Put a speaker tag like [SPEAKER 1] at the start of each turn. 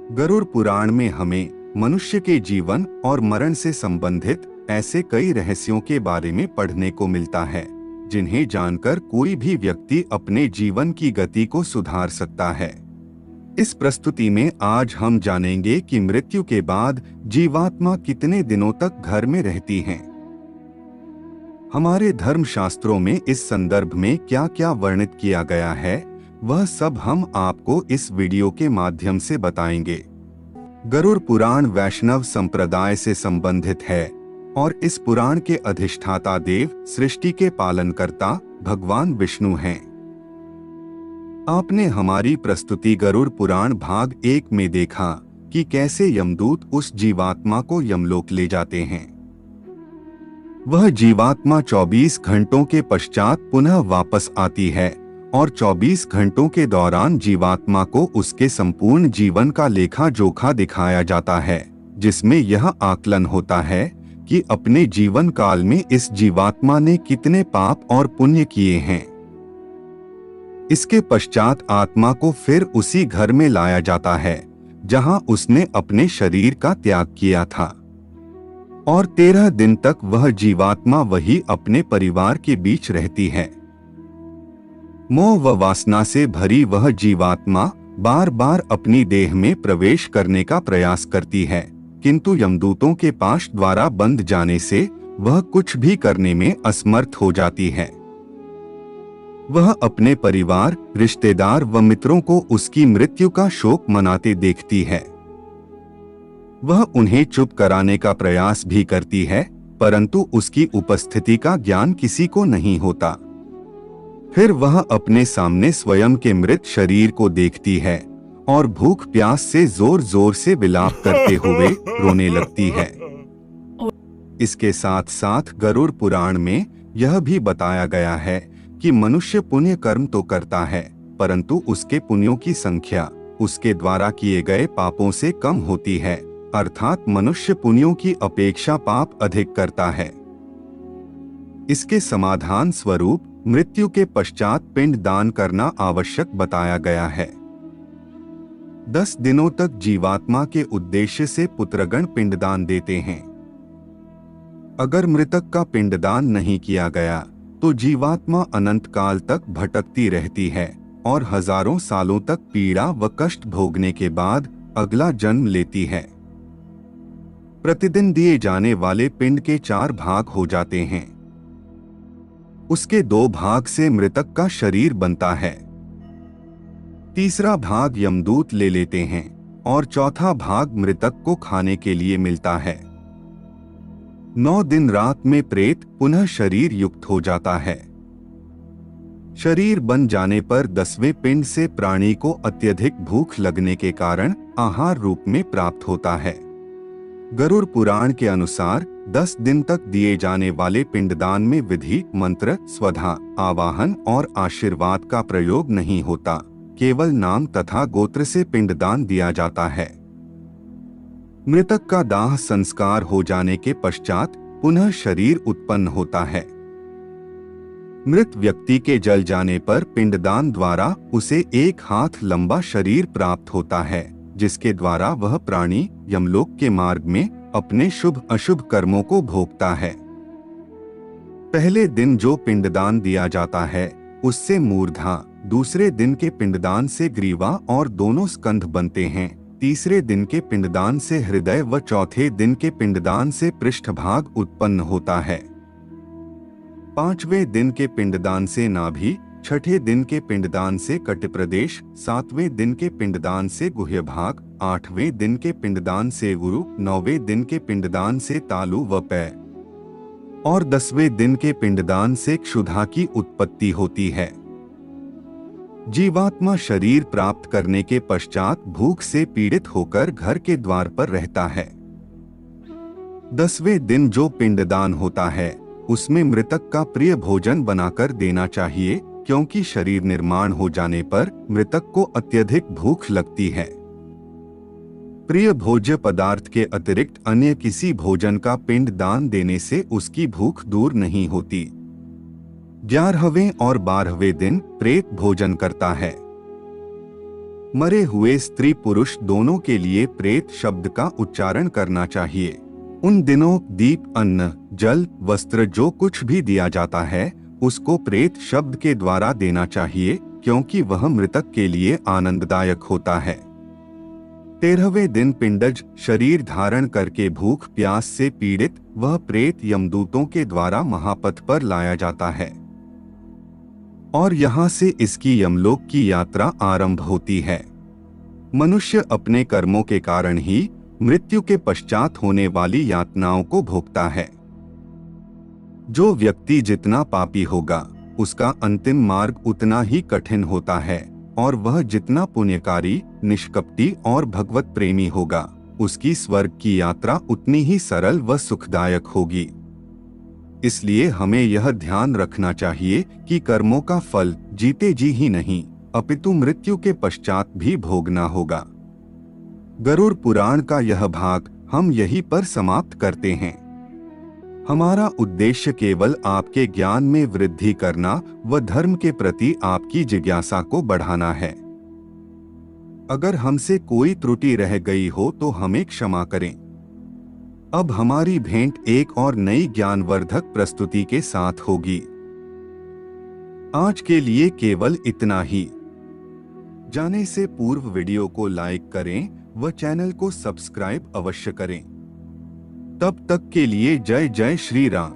[SPEAKER 1] गरुड़ पुराण में हमें मनुष्य के जीवन और मरण से संबंधित ऐसे कई रहस्यों के बारे में पढ़ने को मिलता है जिन्हें जानकर कोई भी व्यक्ति अपने जीवन की गति को सुधार सकता है। इस प्रस्तुति में आज हम जानेंगे कि मृत्यु के बाद जीवात्मा कितने दिनों तक घर में रहती हैं। हमारे धर्म शास्त्रों में इस संदर्भ में क्या क्या वर्णित किया गया है, वह सब हम आपको इस वीडियो के माध्यम से बताएंगे। गरुड़ पुराण वैष्णव संप्रदाय से संबंधित है और इस पुराण के अधिष्ठाता देव सृष्टि के पालनकर्ता भगवान विष्णु हैं। आपने हमारी प्रस्तुति गरुड़ पुराण भाग 1 में देखा कि कैसे यमदूत उस जीवात्मा को यमलोक ले जाते हैं। वह जीवात्मा 24 घंटों के पश्चात पुनः वापस आती है और 24 घंटों के दौरान जीवात्मा को उसके संपूर्ण जीवन का लेखा जोखा दिखाया जाता है, जिसमें यह आकलन होता है कि अपने जीवन काल में इस जीवात्मा ने कितने पाप और पुण्य किए हैं। इसके पश्चात आत्मा को फिर उसी घर में लाया जाता है जहां उसने अपने शरीर का त्याग किया था और 13 दिन तक वह जीवात्मा वही अपने परिवार के बीच रहती है। मोह व वासना से भरी वह जीवात्मा बार बार अपनी देह में प्रवेश करने का प्रयास करती है, किंतु यमदूतों के पाश द्वारा बंद जाने से वह कुछ भी करने में असमर्थ हो जाती है। वह अपने परिवार, रिश्तेदार व मित्रों को उसकी मृत्यु का शोक मनाते देखती है। वह उन्हें चुप कराने का प्रयास भी करती है, परंतु उसकी उपस्थिति का ज्ञान किसी को नहीं होता। फिर वह अपने सामने स्वयं के मृत शरीर को देखती है और भूख प्यास से जोर जोर से विलाप करते हुए रोने लगती है। इसके साथ साथ गरुड़ पुराण में यह भी बताया गया है कि मनुष्य पुण्य कर्म तो करता है, परंतु उसके पुण्यों की संख्या उसके द्वारा किए गए पापों से कम होती है, अर्थात मनुष्य पुण्यों की अपेक्षा पाप अधिक करता है। इसके समाधान स्वरूप मृत्यु के पश्चात पिंड दान करना आवश्यक बताया गया है। 10 दिनों तक जीवात्मा के उद्देश्य से पुत्रगण पिंडदान देते हैं। अगर मृतक का पिंडदान नहीं किया गया तो जीवात्मा अनंत काल तक भटकती रहती है और हजारों सालों तक पीड़ा व कष्ट भोगने के बाद अगला जन्म लेती है। प्रतिदिन दिए जाने वाले पिंड के 4 भाग हो जाते हैं। उसके 2 भाग से मृतक का शरीर बनता है, तीसरा भाग यमदूत ले लेते हैं और चौथा भाग मृतक को खाने के लिए मिलता है। 9 दिन रात में प्रेत पुनः शरीर युक्त हो जाता है। शरीर बन जाने पर 10वें पिंड से प्राणी को अत्यधिक भूख लगने के कारण आहार रूप में प्राप्त होता है। गरुड़ पुराण के अनुसार 10 दिन तक दिए जाने वाले पिंडदान में विधि, मंत्र, स्वधा, आवाहन और आशीर्वाद का प्रयोग नहीं होता, केवल नाम तथा गोत्र से पिंडदान दिया जाता है। मृतक का दाह संस्कार हो जाने के पश्चात पुनः शरीर उत्पन्न होता है। मृत व्यक्ति के जल जाने पर पिंडदान द्वारा उसे 1 हाथ लंबा शरीर प्राप्त होता है, जिसके द्वारा वह प्राणी यमलोक के मार्ग में अपने शुभ अशुभ कर्मों को भोगता है। पहले दिन जो पिंडदान दिया जाता है उससे मूर्धा, दूसरे दिन के पिंडदान से ग्रीवा और दोनों स्कंध बनते हैं, तीसरे दिन के पिंडदान से हृदय व चौथे दिन के पिंडदान से पृष्ठभाग उत्पन्न होता है। 5वें दिन के पिंडदान से नाभि, 6ठे दिन के पिंडदान से कटिप्रदेश, 7वें दिन के पिंडदान से गुह्य भाग, 8वें दिन के पिंडदान से गुरु, 9वें दिन के पिंडदान से तालु व पैर और 10वें दिन के पिंडदान से क्षुधा की उत्पत्ति होती है। जीवात्मा शरीर प्राप्त करने के पश्चात भूख से पीड़ित होकर घर के द्वार पर रहता है। 10वें दिन जो पिंडदान होता है उसमें मृतक का प्रिय भोजन बनाकर देना चाहिए, क्योंकि शरीर निर्माण हो जाने पर मृतक को अत्यधिक भूख लगती है। प्रिय भोज्य पदार्थ के अतिरिक्त अन्य किसी भोजन का पिंड दान देने से उसकी भूख दूर नहीं होती। 11वें और 12वें दिन प्रेत भोजन करता है। मरे हुए स्त्री पुरुष दोनों के लिए प्रेत शब्द का उच्चारण करना चाहिए। उन दिनों दीप, अन्न, जल, वस्त्र जो कुछ भी दिया जाता है उसको प्रेत शब्द के द्वारा देना चाहिए, क्योंकि वह मृतक के लिए आनंददायक होता है। 13वें दिन पिंडज शरीर धारण करके भूख प्यास से पीड़ित वह प्रेत यमदूतों के द्वारा महापथ पर लाया जाता है और यहाँ से इसकी यमलोक की यात्रा आरंभ होती है। मनुष्य अपने कर्मों के कारण ही मृत्यु के पश्चात होने वाली यातनाओं को भोगता है। जो व्यक्ति जितना पापी होगा उसका अंतिम मार्ग उतना ही कठिन होता है और वह जितना पुण्यकारी, निष्कपटी और भगवत प्रेमी होगा उसकी स्वर्ग की यात्रा उतनी ही सरल व सुखदायक होगी। इसलिए हमें यह ध्यान रखना चाहिए कि कर्मों का फल जीते जी ही नहीं अपितु मृत्यु के पश्चात भी भोगना होगा। गरुड़ पुराण का यह भाग हम यहीं पर समाप्त करते हैं। हमारा उद्देश्य केवल आपके ज्ञान में वृद्धि करना व धर्म के प्रति आपकी जिज्ञासा को बढ़ाना है। अगर हमसे कोई त्रुटि रह गई हो तो हमें क्षमा करें। अब हमारी भेंट एक और नई ज्ञानवर्धक प्रस्तुति के साथ होगी। आज के लिए केवल इतना ही। जाने से पूर्व वीडियो को लाइक करें व चैनल को सब्सक्राइब अवश्य करें। तब तक के लिए जय जय श्री राम।